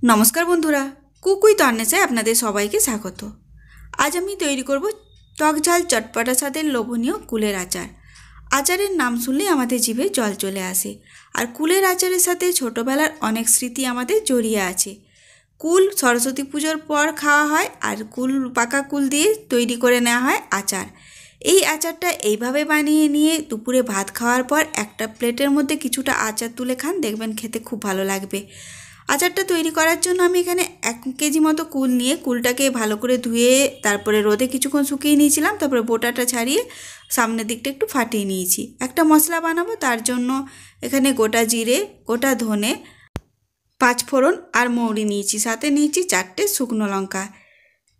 নমস্কার বন্ধুরা, কুকুই তন্নেসে আপনাদের সবাইকে স্বাগত। আজ আমি তৈরি করব টকঝাল চটপটা স্বাদের লোভনীয় কুলের আচার। আচারের নাম শুনলেই আমাদের জিভে জল চলে আসে। আর কুলের আচারের সাথে ছোটোবেলার অনেক স্মৃতি আমাদের জড়িয়ে আছে। কুল সরস্বতী পুজোর পর খাওয়া হয়, আর পাকা কুল দিয়ে তৈরি করে নেওয়া হয় আচার। এই আচারটা এইভাবে বানিয়ে নিয়ে দুপুরে ভাত খাওয়ার পর একটা প্লেটের মধ্যে কিছুটা আচার তুলে খান, দেখবেন খেতে খুব ভালো লাগবে। আচারটা তৈরি করার জন্য আমি এখানে 1 কেজি মতো কুল নিয়ে কুলটাকে ভালো করে ধুয়ে তারপরে রোদে কিছুক্ষণ শুকিয়ে নিয়েছিলাম। তারপরে বোটাটা ছাড়িয়ে সামনের দিকটা একটু ফাটিয়ে নিয়েছি। একটা মশলা বানাবো, তার জন্য এখানে গোটা জিরে, গোটা ধনে, 5 ফোড়ন আর মৌরি নিয়েছি, সাথে নিয়েছি 4টে শুকনো লঙ্কা।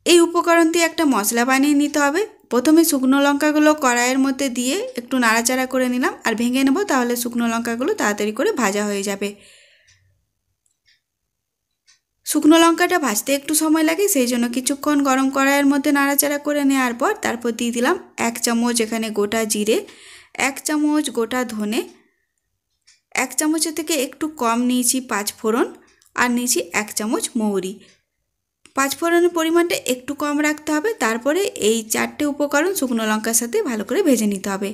এই উপকরণ দিয়ে একটা মশলা বানিয়ে নিতে হবে। প্রথমে শুকনো লঙ্কাগুলো কড়াইয়ের মধ্যে দিয়ে একটু নাড়াচাড়া করে নিলাম আর ভেঙে নেব, তাহলে শুকনো লঙ্কাগুলো তাড়াতাড়ি করে ভাজা হয়ে যাবে। শুকনো লঙ্কাটা ভাজতে একটু সময় লাগে, সেই জন্য কিছুক্ষণ গরম কড়াইয়ের মধ্যে নাড়াচাড়া করে নেওয়ার পর তারপর দিয়ে দিলাম 1 চামচ এখানে গোটা জিরে, 1 চামচ গোটা ধনে, 1 চামচের থেকে একটু কম নিয়েছি 5 ফোড়ন, আর নিয়েছি 1 চামচ মৌরি। 5 ফোড়নের পরিমাণটা একটু কম রাখতে হবে। তারপরে এই 4টে উপকরণ শুকনো লঙ্কার সাথে ভালো করে ভেজে নিতে হবে।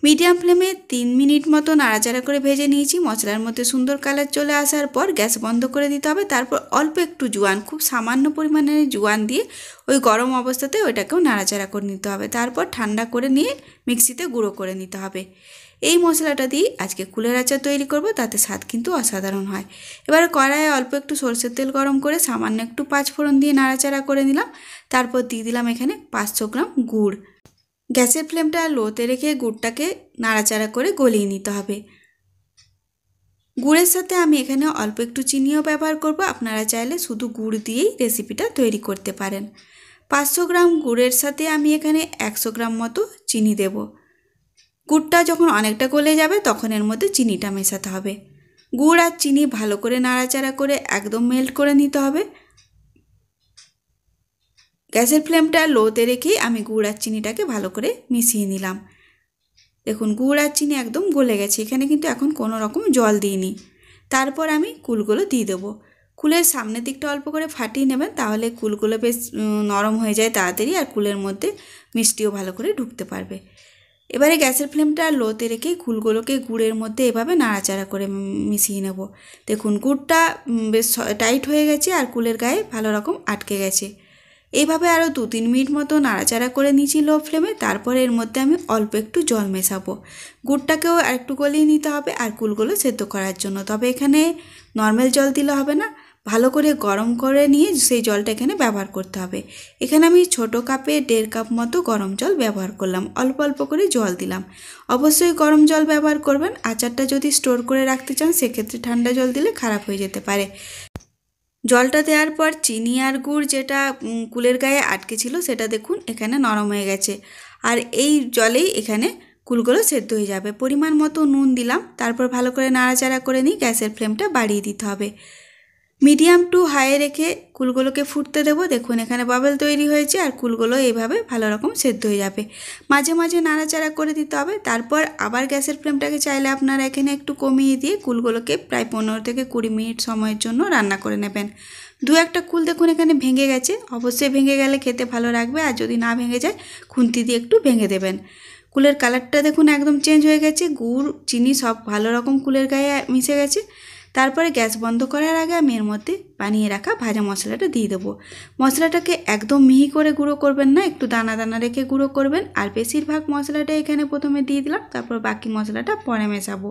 মিডিয়াম ফ্লেমে 3 মিনিট মতো নাড়াচাড়া করে ভেজে নিয়েছি। মশলার মধ্যে সুন্দর কালার চলে আসার পর গ্যাস বন্ধ করে দিতে হবে। তারপর অল্প একটু জোয়ান, খুব সামান্য পরিমাণের জোয়ান দিয়ে ওই গরম অবস্থাতে ওইটাকেও নাড়াচাড়া করে নিতে হবে। তারপর ঠান্ডা করে নিয়ে মিক্সিতে গুঁড়ো করে নিতে হবে। এই মশলাটা দিয়ে আজকে কুলের আচার তৈরি করব, তাতে স্বাদ কিন্তু অসাধারণ হয়। এবারে কড়াইয়ে অল্প একটু সরষের তেল গরম করে সামান্য একটু 5 ফোড়ন দিয়ে নাড়াচাড়া করে নিলাম। তারপর দিয়ে দিলাম এখানে 500 গ্রাম গুড়। গ্যাসের ফ্লেমটা লোতে রেখে গুড়টাকে নাড়াচাড়া করে গলিয়ে নিতে হবে। গুড়ের সাথে আমি এখানে অল্প একটু চিনিও ব্যবহার করব। আপনারা চাইলে শুধু গুড় দিয়েই রেসিপিটা তৈরি করতে পারেন। 500 গ্রাম গুড়ের সাথে আমি এখানে 100 গ্রাম মতো চিনি দেব। গুড়টা যখন অনেকটা গলে যাবে তখন এর মধ্যে চিনিটা মেশাতে হবে। গুড় আর চিনি ভালো করে নাড়াচাড়া করে একদম মেল্ট করে নিতে হবে। গ্যাসের ফ্লেমটা লোতে রেখেই আমি গুড় আর চিনিটাকে ভালো করে মিশিয়ে নিলাম। দেখুন গুড় আর চিনি একদম গলে গেছে, এখানে কিন্তু এখন কোনো রকম জল দিইনি। তারপর আমি কুলগুলো দিয়ে দেবো। কুলের সামনের দিকটা অল্প করে ফাটিয়ে নেবেন, তাহলে কুলগুলো বেশ নরম হয়ে যায় তাড়াতাড়ি, আর কুলের মধ্যে মিষ্টিও ভালো করে ঢুকতে পারবে। এবারে গ্যাসের ফ্লেমটা লোতে রেখে কুলগুলোকে গুড়ের মধ্যে এভাবে নাড়াচাড়া করে মিশিয়ে নেব। দেখুন গুড়টা বেশ টাইট হয়ে গেছে আর কুলের গায়ে ভালো রকম আটকে গেছে। এইভাবে আরও 2-3 মিনিট মতো নাড়াচাড়া করে নিয়েছি লো ফ্লেমে। তারপর এর মধ্যে আমি অল্প একটু জল মেশাবো। গুড়টাকেও একটু গলিয়ে নিতে হবে আর কুলগুলো সেদ্ধ করার জন্য। তবে এখানে নর্মাল জল দিলে হবে না, ভালো করে গরম করে নিয়ে সেই জলটা এখানে ব্যবহার করতে হবে। এখানে আমি ছোটো কাপে 1.5 কাপ মতো গরম জল ব্যবহার করলাম, অল্প অল্প করে জল দিলাম। অবশ্যই গরম জল ব্যবহার করবেন। আচারটা যদি স্টোর করে রাখতে চান সেক্ষেত্রে ঠান্ডা জল দিলে খারাপ হয়ে যেতে পারে। জলটা দেওয়ার পর চিনি আর গুড় যেটা কুলের গায়ে আটকে ছিল সেটা দেখুন এখানে নরম হয়ে গেছে, আর এই জলেই এখানে কুলগুলো সেদ্ধ হয়ে যাবে। পরিমাণ মতো নুন দিলাম, তারপর ভালো করে নাড়াচাড়া করে নিই। গ্যাসের ফ্লেমটা বাড়িয়ে দিতে হবে। মিডিয়াম টু হাই রেখে কুলগুলোকে ফুটতে দেবো। দেখুন এখানে বাবল তৈরি হয়েছে আর কুলগুলো এইভাবে ভালো রকম সেদ্ধ হয়ে যাবে। মাঝে মাঝে নাড়াচাড়া করে দিতে হবে। তারপর আবার গ্যাসের ফ্লেমটাকে চাইলে আপনারা এখানে একটু কমিয়ে দিয়ে কুলগুলোকে প্রায় 15 থেকে 20 মিনিট সময়ের জন্য রান্না করে নেবেন। 2-1টা কুল দেখুন এখানে ভেঙে গেছে, অবশ্যই ভেঙে গেলে খেতে ভালো লাগবে, আর যদি না ভেঙে যায় খুন্তি দিয়ে একটু ভেঙে দেবেন। কুলের কালারটা দেখুন একদম চেঞ্জ হয়ে গেছে, গুড় চিনি সব ভালো রকম কুলের গায়ে মিশে গেছে। তারপরে গ্যাস বন্ধ করার আগে আমি এর মধ্যে বানিয়ে রাখা ভাজা মশলাটা দিয়ে দেবো। মশলাটাকে একদম মিহি করে গুঁড়ো করবেন না, একটু দানা দানা রেখে গুঁড়ো করবেন। আর বেশিরভাগ মশলাটা এখানে প্রথমে দিয়ে দিলাম, তারপর বাকি মশলাটা পরে মেশাবো।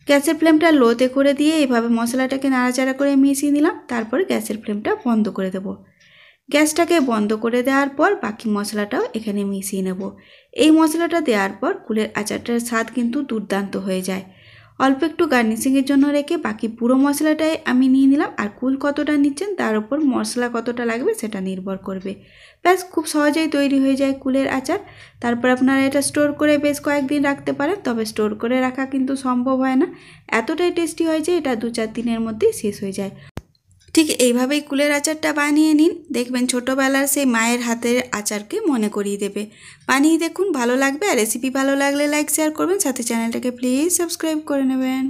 গ্যাসের ফ্লেমটা লোতে করে দিয়ে এইভাবে মশলাটাকে নাড়াচাড়া করে মিশিয়ে নিলাম। তারপরে গ্যাসের ফ্লেমটা বন্ধ করে দেবো। গ্যাসটাকে বন্ধ করে দেওয়ার পর বাকি মশলাটাও এখানে মিশিয়ে নেব। এই মশলাটা দেওয়ার পর কুলের আচারটার স্বাদ কিন্তু দুর্দান্ত হয়ে যায়। অল্প একটু গার্নিশিংয়ের জন্য রেখে বাকি পুরো মশলাটাই আমি নিয়ে নিলাম। আর কুল কতটা নিচ্ছেন তার উপর মশলা কতটা লাগবে সেটা নির্ভর করবে। ব্যাস খুব সহজেই তৈরি হয়ে যায় কুলের আচার। তারপর আপনারা এটা স্টোর করে বেশ কয়েকদিন রাখতে পারেন, তবে স্টোর করে রাখা কিন্তু সম্ভব হয় না। এতটাই টেস্টি হয় যে এটা 2-4 দিনের মধ্যেই শেষ হয়ে যায়। ঠিক এইভাবেই কুলের আচারটা বানিয়ে নিন, দেখবেন ছোটোবেলার সেই মায়ের হাতের আচারকে মনে করিয়ে দেবে। বানিয়ে দেখুন, ভালো লাগবে। আর রেসিপি ভালো লাগলে লাইক শেয়ার করবেন, সাথে চ্যানেলটাকে প্লিজ সাবস্ক্রাইব করে নেবেন।